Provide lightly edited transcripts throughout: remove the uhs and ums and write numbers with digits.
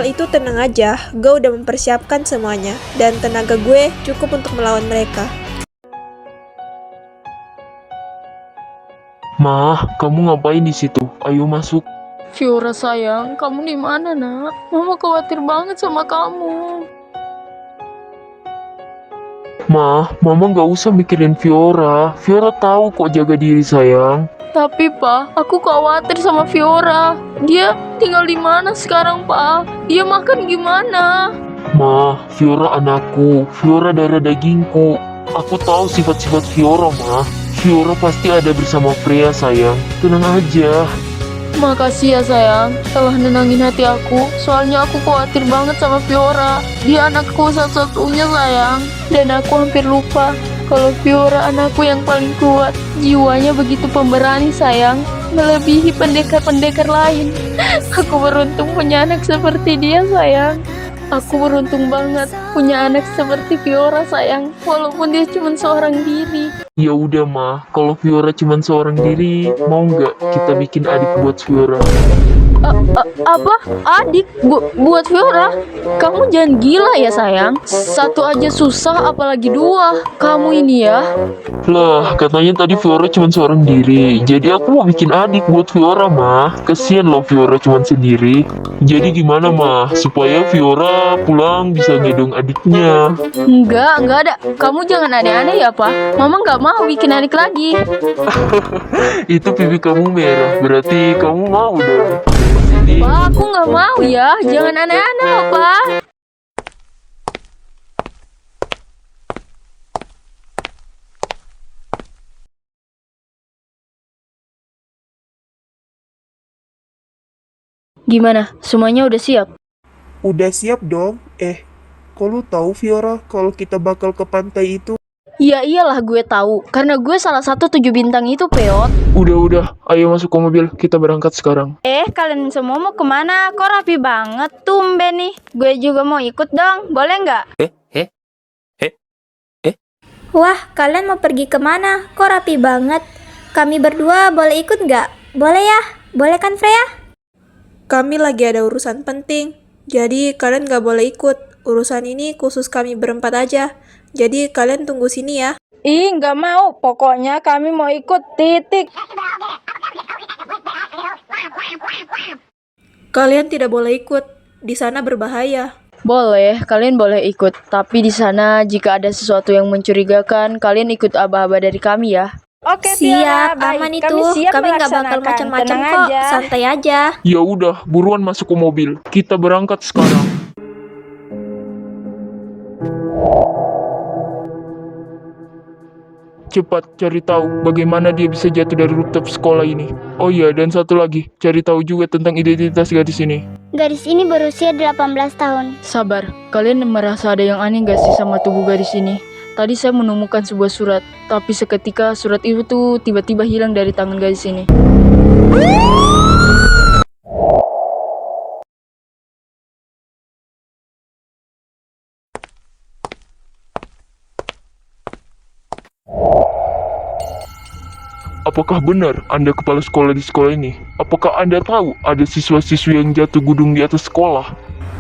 Soal itu tenang aja, gue udah mempersiapkan semuanya, dan tenaga gue cukup untuk melawan mereka. Ma, kamu ngapain di situ? Ayo masuk. Fiora sayang, kamu di mana nak? Mama khawatir banget sama kamu. Ma, Mama nggak usah mikirin Fiora. Fiora tahu kok jaga diri sayang. Tapi pak, aku khawatir sama Fiora. Dia tinggal di mana sekarang pak? Dia makan gimana? Ma, Fiora anakku. Fiora darah dagingku. Aku tahu sifat-sifat Fiora, Ma. Fiora pasti ada bersama Freya sayang. Tenang aja. Makasih ya sayang, telah nenangin hati aku. Soalnya aku khawatir banget sama Fiora. Dia anakku satu-satunya sayang. Dan aku hampir lupa kalau Fiora anakku yang paling kuat. Jiwanya begitu pemberani sayang, melebihi pendekar-pendekar lain. Aku beruntung punya anak seperti dia sayang. Aku beruntung banget punya anak seperti Fiora sayang, walaupun dia cuma seorang diri. Ya udah, Ma. Kalau Fiora cuma seorang diri, mau nggak kita bikin adik buat Fiora? Apa? Adik? Buat Fiora? Kamu jangan gila ya sayang. Satu aja susah apalagi dua. Kamu ini ya. Lah, katanya tadi Fiora cuma seorang diri. Jadi aku mau bikin adik buat Fiora, Ma. Kesian loh Fiora cuma sendiri. Jadi gimana, Ma? Supaya Fiora pulang bisa gendong adiknya. Enggak ada. Kamu jangan aneh-aneh ya Pak. Mama nggak mau bikin adik lagi. Itu pipi kamu merah, berarti kamu mau dong. Sini. Pak, aku nggak mau ya. Jangan aneh-aneh Pak. Gimana? Semuanya udah siap? Udah siap dong. Kok lu tahu Fiora kalau kita bakal ke pantai itu? Ya iyalah gue tahu. Karena gue salah satu 7 bintang itu, Peot. Udah, ayo masuk ke mobil, kita berangkat sekarang. Kalian semua mau kemana? Kok rapi banget tumben nih. Gue juga mau ikut dong, boleh nggak? Wah, kalian mau pergi kemana? Kok rapi banget? Kami berdua boleh ikut nggak? Boleh ya? Boleh kan Freya? Kami lagi ada urusan penting, jadi kalian gak boleh ikut. Urusan ini khusus kami berempat aja, jadi kalian tunggu sini ya. Ih, nggak mau. Pokoknya kami mau ikut, titik. Kalian tidak boleh ikut, di sana berbahaya. Boleh, kalian boleh ikut. Tapi di sana jika ada sesuatu yang mencurigakan, kalian ikut aba-aba dari kami ya. Oke, Fiora, Siap, baik. aman Kami itu. siap Kami nggak bakal melaksanakan. macam-macam Tenang kok. aja. Santai aja. Ya udah, buruan masuk ke mobil. Kita berangkat sekarang. Cepat cari tahu bagaimana dia bisa jatuh dari rooftop sekolah ini. Oh iya, dan satu lagi, cari tahu juga tentang identitas gadis ini. Gadis ini berusia 18 tahun. Sabar, kalian merasa ada yang aneh gak sih sama tubuh gadis ini? Tadi saya menemukan sebuah surat, tapi seketika surat itu tuh tiba-tiba hilang dari tangan gadis ini. Apakah benar Anda kepala sekolah di sekolah ini? Apakah Anda tahu ada siswa-siswi yang jatuh gedung di atas sekolah?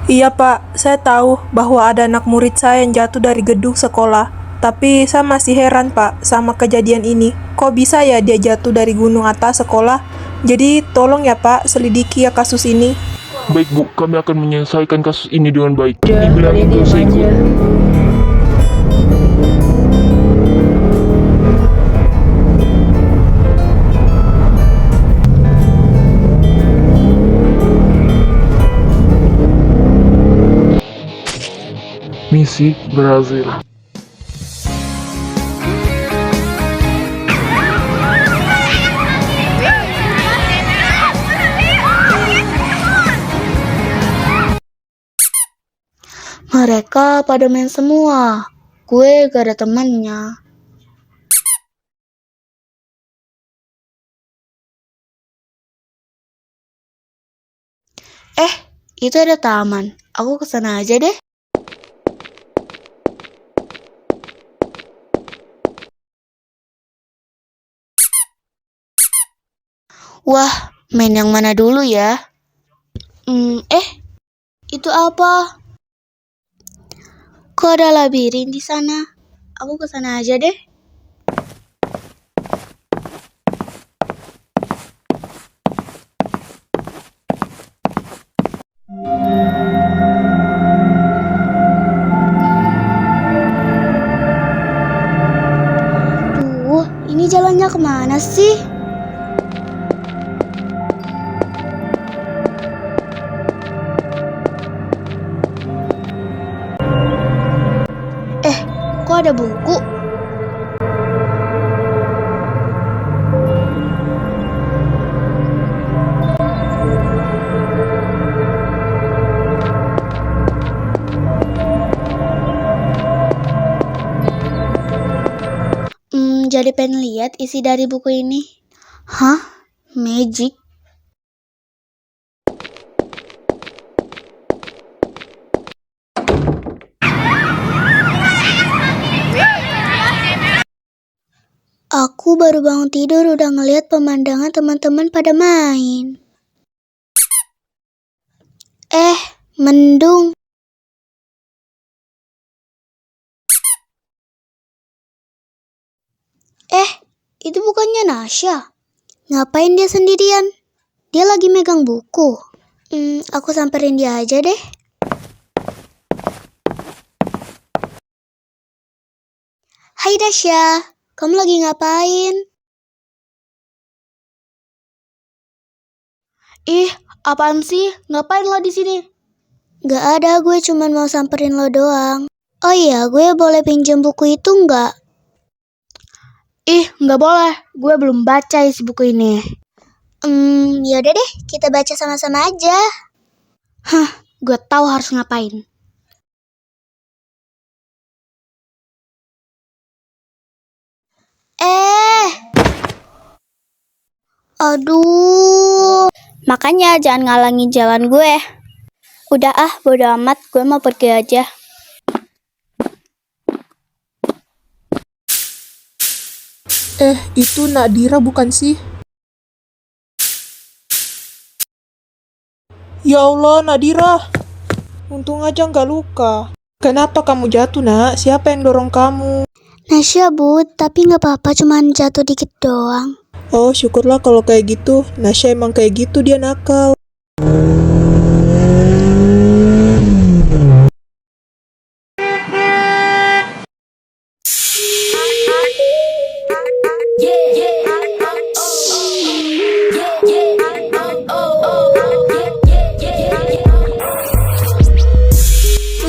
Iya Pak, saya tahu bahwa ada anak murid saya yang jatuh dari gedung sekolah. Tapi saya masih heran Pak sama kejadian ini. Kok bisa ya dia jatuh dari gunung atas sekolah? Jadi tolong ya Pak, selidiki ya kasus ini. Baik Bu, kami akan menyelesaikan kasus ini dengan baik. Udah, Dibilangin kalian gak usah diam ikut. aja. Misi berhasil. Mereka pada main semua. Gue gak ada temannya. Itu ada taman. Aku kesana aja deh. Wah, main yang mana dulu ya? Itu apa? Kok ada labirin di sana? Aku ke sana aja deh. Duh, ini jalannya kemana sih? Kok ada buku? Jadi pengen lihat isi dari buku ini. Hah? Magic? Aku baru bangun tidur udah ngeliat pemandangan teman-teman pada main. Mendung. Itu bukannya Nasya. Ngapain dia sendirian? Dia lagi megang buku. Aku samperin dia aja deh. Hai Nasya. Kamu lagi ngapain? Ih, apaan sih? Ngapain lo di sini? Gak ada, gue cuman mau samperin lo doang. Oh iya, gue boleh pinjam buku itu nggak? Ih, nggak boleh. Gue belum baca isi buku ini. Yaudah deh, kita baca sama-sama aja. Hah, gue tahu harus ngapain. Aduh. Makanya jangan ngalangin jalan gue. Udah bodo amat, gue mau pergi aja. Itu Nadira bukan sih? Ya Allah, Nadira. Untung aja nggak luka. Kenapa kamu jatuh, Nak? Siapa yang dorong kamu? Nasya, Bud, tapi nggak apa-apa, cuman jatuh dikit doang. Oh, syukurlah kalau kayak gitu. Nasya emang kayak gitu, dia nakal.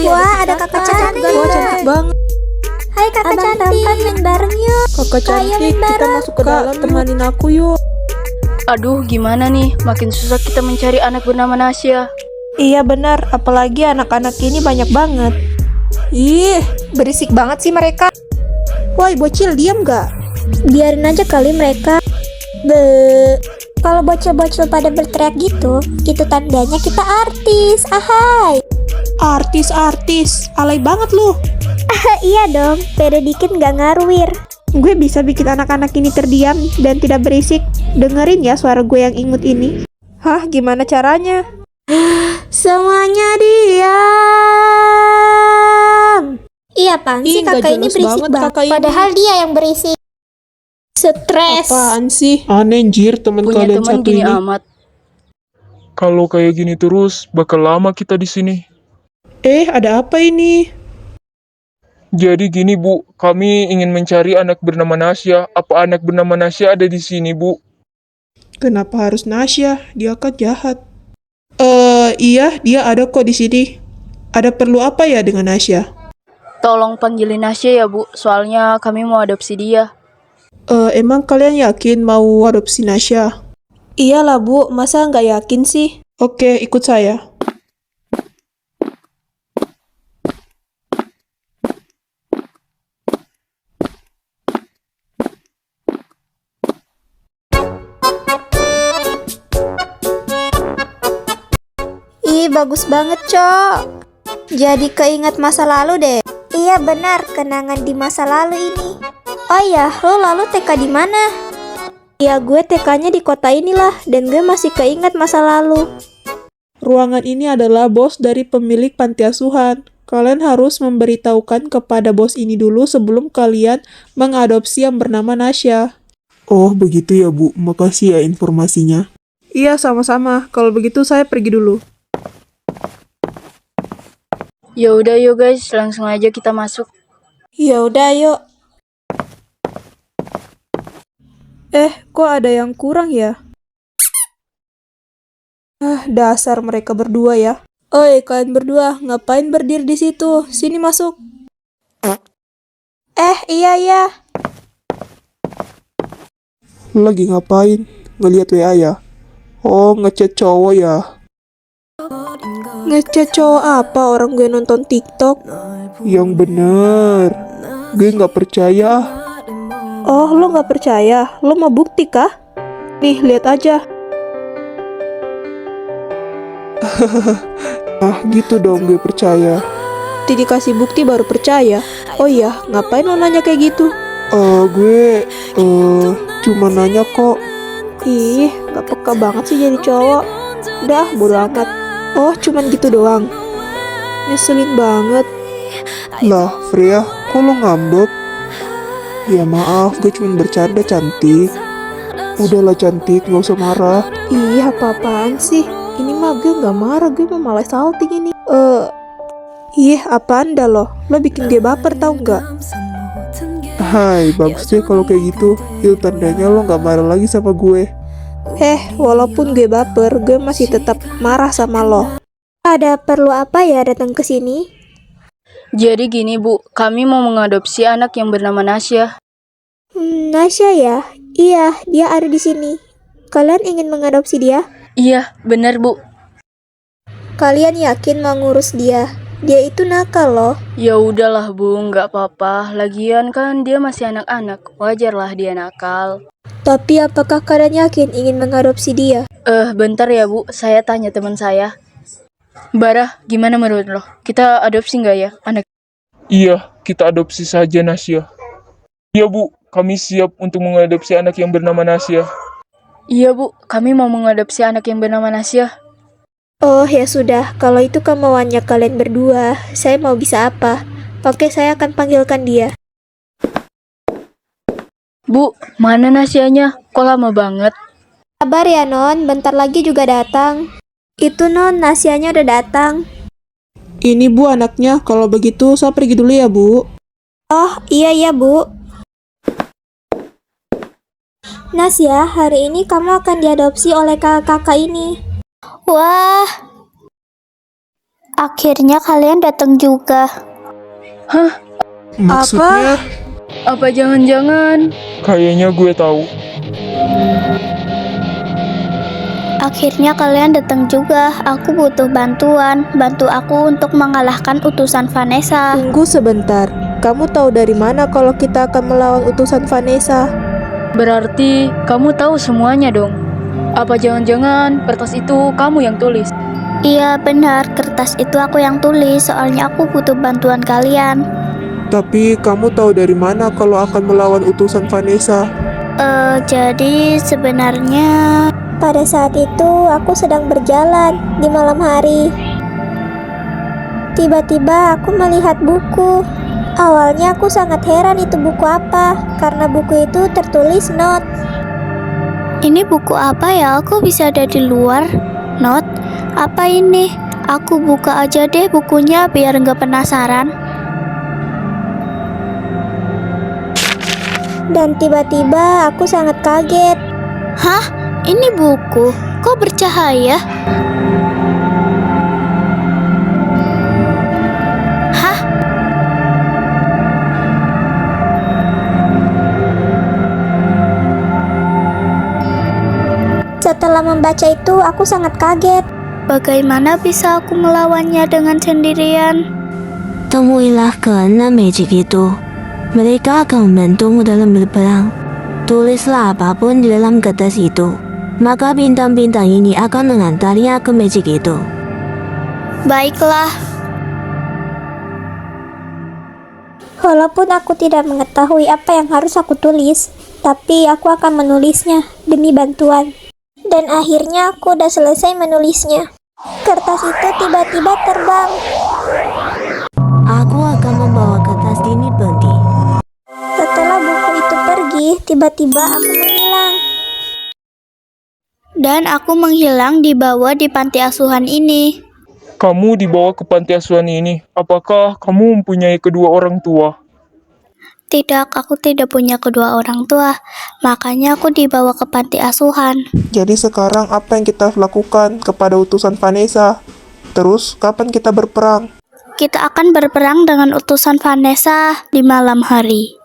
Wah, ada kakak cantik. Wah, cantik banget. Hai kakak cantik, main bareng yuk. Kakak cantik, main kita bareng. masuk ke dalam. Temanin aku yuk. Aduh, gimana nih? Makin susah kita mencari anak bernama Nasya. Iya benar, apalagi anak-anak ini banyak banget. Ih, berisik banget sih mereka. Woi bocil, diam gak? Biarin aja kali mereka. Kalau bocil-bocil pada berteriak gitu, itu tandanya kita artis. Ahai. Artis, alay banget lu. Iya dong, pede dikit gak ngaruir. Gue bisa bikin anak-anak ini terdiam dan tidak berisik. Dengerin ya suara gue yang imut ini. Hah, gimana caranya? Semuanya diam. Iya pan sih Ih, nggak kakak ini jelas berisik banget banget. kakak ini. Padahal dia yang berisik. Stres. Apaan sih? Aneh anjir teman Punya kalian teman satu gini ini. amat. Kalau kayak gini terus, bakal lama kita di sini. Ada apa ini? Jadi gini Bu, kami ingin mencari anak bernama Nasya. Apa anak bernama Nasya ada di sini Bu? Kenapa harus Nasya? Dia kan jahat. Iya, dia ada kok di sini. Ada perlu apa ya dengan Nasya? Tolong panggilin Nasya ya Bu, soalnya kami mau adopsi dia. Emang kalian yakin mau adopsi Nasya? Iyalah Bu, masa nggak yakin sih? Oke, ikut saya. Ih, bagus banget, Cok. Jadi keinget masa lalu deh. Iya benar, kenangan di masa lalu ini. Oh iya, lo lalu TK di mana? Ya gue TK-nya di kota inilah, dan gue masih keinget masa lalu. Ruangan ini adalah bos dari pemilik panti asuhan. Kalian harus memberitahukan kepada bos ini dulu sebelum kalian mengadopsi yang bernama Nasya. Oh, begitu ya, Bu. Makasih ya informasinya. Iya, sama-sama. Kalau begitu saya pergi dulu. Ya udah yuk guys, langsung aja kita masuk. Ya udah, yuk. Kok ada yang kurang ya? Dasar mereka berdua ya. Oi, kalian berdua, ngapain berdiri di situ? Sini masuk. Iya. Lagi ngapain? Ngeliat WA ya? Oh, ngechat cowok ya? Ngechat cowok apa? Orang gue nonton TikTok. Yang bener. Gue nggak percaya. Oh, lo nggak percaya? Lo mau bukti kah? Nih, lihat aja. Ah, gitu dong gue percaya. Dikasih bukti baru percaya. Oh iya, ngapain lo nanya kayak gitu? Gue cuma nanya kok. Ih, gak peka banget sih jadi cowok. Udah, bodo amat. Oh, cuman gitu doang. Ngeselin banget. Lah, Freya, kok lo ngambek? Ya maaf, gue cuma bercanda, cantik. Udahlah cantik, gak usah marah. Ih, apa-apaan sih? Ini mah gue gak marah, gue mah malah salting ini. Ih, apaan dah lo? Lo bikin gue baper tau gak? Hai, bagus deh kalau kayak gitu. Itu tandanya lo gak marah lagi sama gue. Walaupun gue baper, gue masih tetap marah sama lo. Ada perlu apa ya datang ke sini? Jadi gini Bu, kami mau mengadopsi anak yang bernama Nasya. Nasya ya? Iya, dia ada di sini. Kalian ingin mengadopsi dia? Iya, benar Bu. Kalian yakin mau ngurus dia? Dia itu nakal loh. Ya udahlah Bu, nggak apa-apa. Lagian kan dia masih anak-anak, wajarlah dia nakal. Tapi apakah kalian yakin ingin mengadopsi dia? Bentar ya Bu, saya tanya teman saya. Barah, gimana menurut lo? Kita adopsi nggak ya anak? Iya, kita adopsi saja Nasya. Iya Bu, kami siap untuk mengadopsi anak yang bernama Nasya. Iya Bu, kami mau mengadopsi anak yang bernama Nasya. Oh ya sudah, kalau itu kemauannya kalian berdua, saya mau bisa apa? Oke, saya akan panggilkan dia. Bu, mana Nasyanya? Kok lama banget? Sabar ya Non, bentar lagi juga datang. Itu Non, Nasyanya udah datang. Ini Bu anaknya, kalau begitu saya pergi dulu ya Bu. Oh iya Bu. Nasya, hari ini kamu akan diadopsi oleh kakak-kakak ini. Wah, akhirnya kalian datang juga. Hah? Maksudnya? Apa jangan-jangan? Kayaknya gue tahu. Akhirnya kalian datang juga. Aku butuh bantuan. Bantu aku untuk mengalahkan utusan Vanessa. Tunggu sebentar. Kamu tahu dari mana kalau kita akan melawan utusan Vanessa? Berarti kamu tahu semuanya dong. Apa jangan-jangan kertas itu kamu yang tulis? Iya benar, kertas itu aku yang tulis. Soalnya aku butuh bantuan kalian. Tapi kamu tahu dari mana kalau akan melawan utusan Vanessa? Jadi sebenarnya Pada saat itu aku sedang berjalan di malam hari. Tiba-tiba aku melihat buku. Awalnya aku sangat heran itu buku apa, karena buku itu tertulis not. ini buku apa ya? Aku bisa ada di luar. Not, apa ini? Aku buka aja deh bukunya biar nggak penasaran. Dan tiba-tiba aku sangat kaget. Hah? Ini buku? Kok bercahaya? Hah? Setelah membaca itu aku sangat kaget. Bagaimana bisa aku melawannya dengan sendirian? Temuilah keenam magic itu. Mereka akan membantumu dalam berperang. Tulislah apapun di dalam kertas itu. Maka bintang-bintang ini akan mengantarnya ke magic itu. Baiklah. Walaupun aku tidak mengetahui apa yang harus aku tulis, tapi aku akan menulisnya demi bantuan. Dan akhirnya aku udah selesai menulisnya. Kertas itu tiba-tiba terbang. Aku akan membawa kertas ini pergi. Setelah buku itu pergi, tiba-tiba aku menghilang. Dan aku menghilang dibawa di panti asuhan ini. Kamu dibawa ke panti asuhan ini. Apakah kamu mempunyai kedua orang tua? Tidak, aku tidak punya kedua orang tua. Makanya aku dibawa ke panti asuhan. Jadi sekarang apa yang kita lakukan kepada utusan Vanessa? Terus kapan kita berperang? Kita akan berperang dengan utusan Vanessa di malam hari.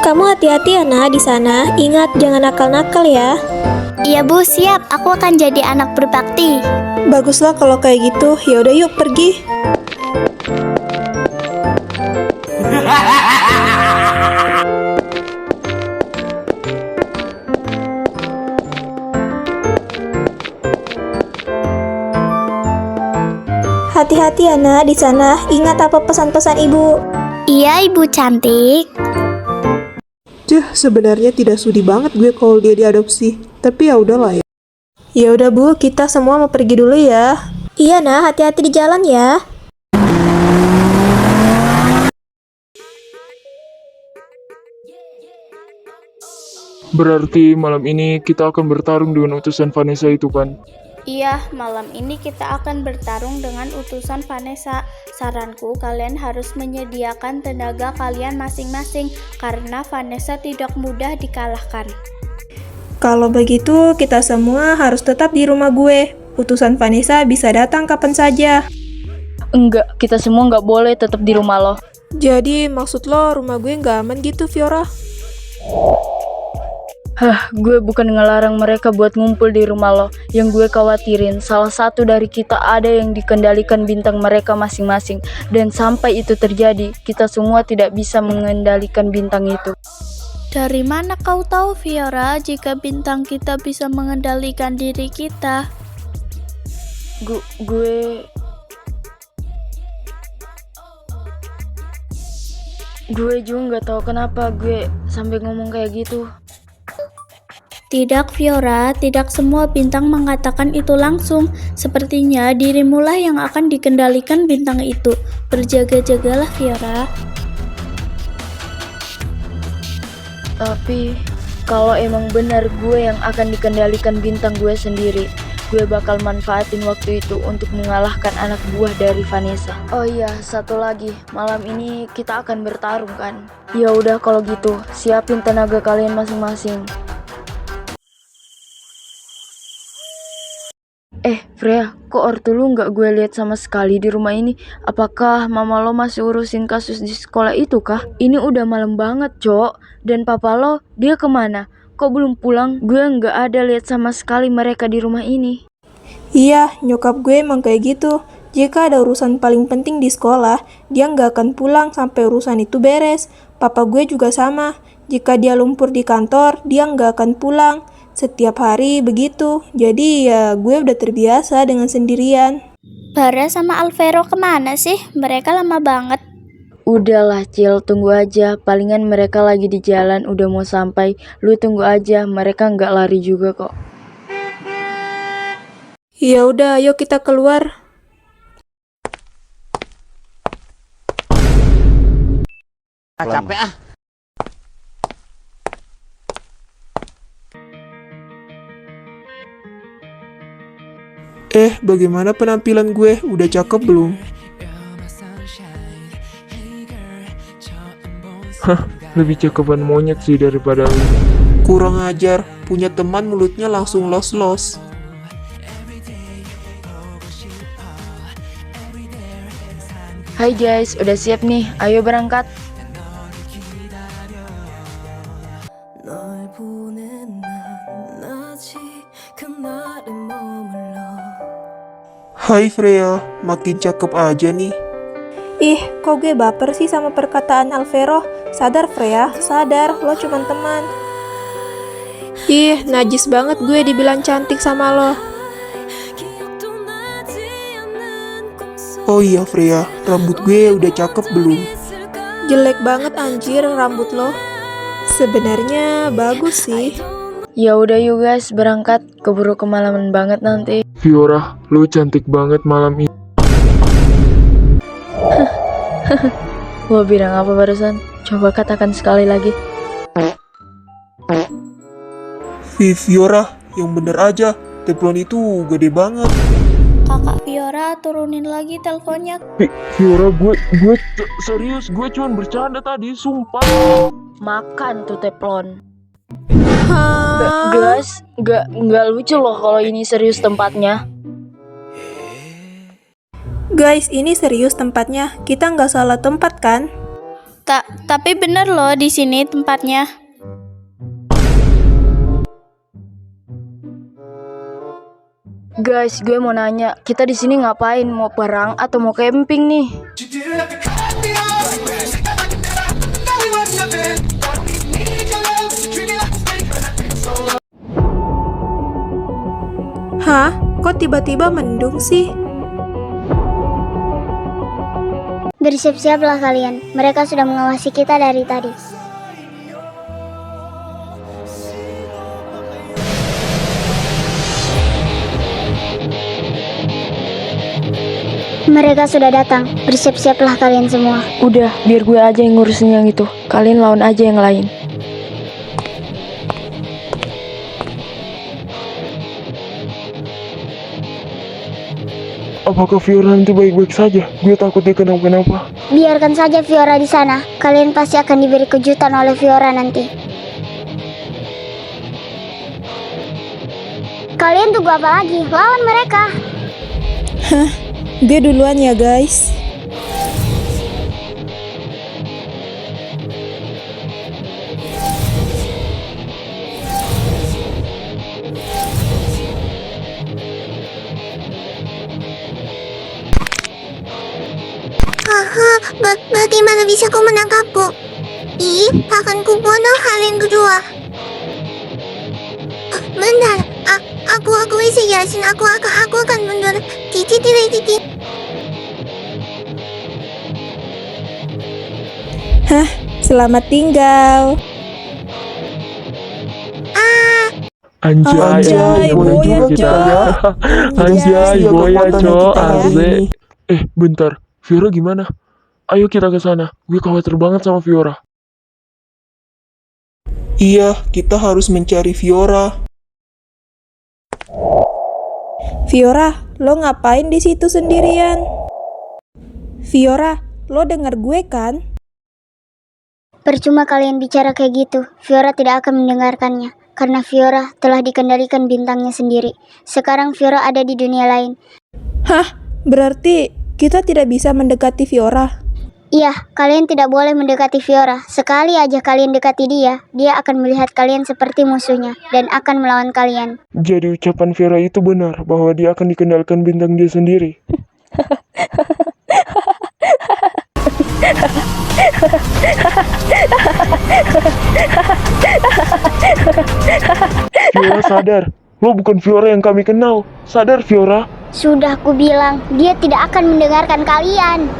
Kamu hati-hati ya nak di sana. Ingat jangan nakal-nakal ya. Iya Bu, siap. Aku akan jadi anak berbakti. Baguslah kalau kayak gitu. Ya udah yuk pergi. Hati-hati ya nak di sana. Ingat apa pesan-pesan ibu. Iya Ibu cantik. Sebenarnya tidak sudi banget gue kalau dia diadopsi. Tapi ya udahlah ya. Ya udah Bu, kita semua mau pergi dulu ya. Iya nak, hati-hati di jalan ya. Berarti malam ini kita akan bertarung dengan utusan Vanessa itu kan? Iya, malam ini kita akan bertarung dengan utusan Vanessa. Saranku, kalian harus menyediakan tenaga kalian masing-masing karena Vanessa tidak mudah dikalahkan. Kalau begitu, kita semua harus tetap di rumah gue. Utusan Vanessa bisa datang kapan saja. Enggak, kita semua nggak boleh tetap di rumah lo. Jadi maksud lo rumah gue nggak aman gitu, Fiora? Gue bukan ngelarang mereka buat ngumpul di rumah lo. Yang gue khawatirin, salah satu dari kita ada yang dikendalikan bintang mereka masing-masing. Dan sampai itu terjadi, kita semua tidak bisa mengendalikan bintang itu. Dari mana kau tahu, Fiora, jika bintang kita bisa mengendalikan diri kita? Gue juga nggak tahu kenapa gue sampai ngomong kayak gitu. Tidak, Fiora, tidak semua bintang mengatakan itu langsung. Sepertinya dirimulah yang akan dikendalikan bintang itu. Berjaga-jagalah, Fiora. Tapi kalau emang benar gue yang akan dikendalikan bintang gue sendiri, gue bakal manfaatin waktu itu untuk mengalahkan anak buah dari Vanessa. Oh iya, satu lagi, malam ini kita akan bertarung kan? Ya udah kalau gitu, siapin tenaga kalian masing-masing. Freya, kok ortu lu nggak gue lihat sama sekali di rumah ini? Apakah mama lo masih urusin kasus di sekolah itu kah? Ini udah malam banget, Cok. Dan papa lo, dia kemana? Kok belum pulang? Gue nggak ada lihat sama sekali mereka di rumah ini. Iya, nyokap gue emang kayak gitu. Jika ada urusan paling penting di sekolah, dia nggak akan pulang sampai urusan itu beres. Papa gue juga sama. Jika dia lumpur di kantor, dia nggak akan pulang. Setiap hari begitu. Jadi ya gue udah terbiasa dengan sendirian. Bara sama Alvero kemana sih? Mereka lama banget. Udahlah, Cil, tunggu aja. Palingan mereka lagi di jalan, udah mau sampai. Lu tunggu aja, mereka nggak lari juga kok. Ya udah, ayo kita keluar. Capek ah. Bagaimana penampilan gue? Udah cakep belum? Lebih cakepan monyet sih daripada lu. Kurang ajar, punya teman mulutnya langsung los-los. Hai guys, udah siap nih, ayo berangkat. Hai Freya, makin cakep aja nih. Ih, kok gue baper sih sama perkataan Alvero? Sadar Freya, sadar, lo cuman teman. Ih, najis banget gue dibilang cantik sama lo. Oh iya Freya, rambut gue udah cakep belum? Jelek banget anjir rambut lo. Sebenarnya bagus sih. Ya udah yuk guys, berangkat. Keburu kemalaman banget nanti. Fiora, lu cantik banget malam ini. Lo bilang apa barusan? Coba katakan sekali lagi. Fiora, yang bener aja, teflon itu gede banget. Kakak Fiora, turunin lagi teleponnya. Fiora, gue serius, gue cuman bercanda tadi, sumpah. Makan tuh teflon. Hah? Guys, nggak lucu loh kalau ini serius tempatnya. Guys, ini serius tempatnya. Kita nggak salah tempat kan? Tapi bener loh di sini tempatnya. Guys, gue mau nanya, kita di sini ngapain? Mau perang atau mau camping nih? Hah? Kok tiba-tiba mendung sih? Bersiap-siaplah kalian, mereka sudah mengawasi kita dari tadi. Mereka sudah datang, bersiap-siaplah kalian semua. Udah, biar gue aja yang ngurusin yang itu. Kalian lawan aja yang lain. Apakah Fiora nanti baik-baik saja? Gue takut dia kenapa-kenapa. Biarkan saja Fiora di sana, kalian pasti akan diberi kejutan oleh Fiora nanti. Kalian tunggu apa lagi? Lawan mereka. Gue duluan ya guys. Bagaimana bisa kau menangkapku? Ih, akan kubunuh kalian kedua. Bentar, aku bisa yakin aku akan mundur. Titik. Hah, selamat tinggal. Anjay, boleh juga boya, kita Cok. ya. Anjay, Iya, boya kekuatan Cok, kita hari asik. ini. Bentar, Fiora gimana? Ayo kita ke sana. Gue khawatir banget sama Fiora. Iya, kita harus mencari Fiora. Fiora, lo ngapain di situ sendirian? Fiora, lo denger gue kan? Percuma kalian bicara kayak gitu, Fiora tidak akan mendengarkannya. Karena Fiora telah dikendalikan bintangnya sendiri. Sekarang Fiora ada di dunia lain. Hah, berarti kita tidak bisa mendekati Fiora? Iya, kalian tidak boleh mendekati Fiora. Sekali aja kalian dekati dia, dia akan melihat kalian seperti musuhnya dan akan melawan kalian. Jadi ucapan Fiora itu benar bahwa dia akan dikendalikan bintang dia sendiri. Fiora sadar, lo bukan Fiora yang kami kenal. Sadar Fiora. Sudah aku bilang, dia tidak akan mendengarkan kalian.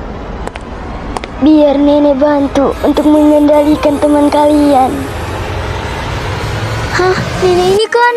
Biar nenek bantu untuk mengendalikan teman kalian. Hah, nenek ini kan?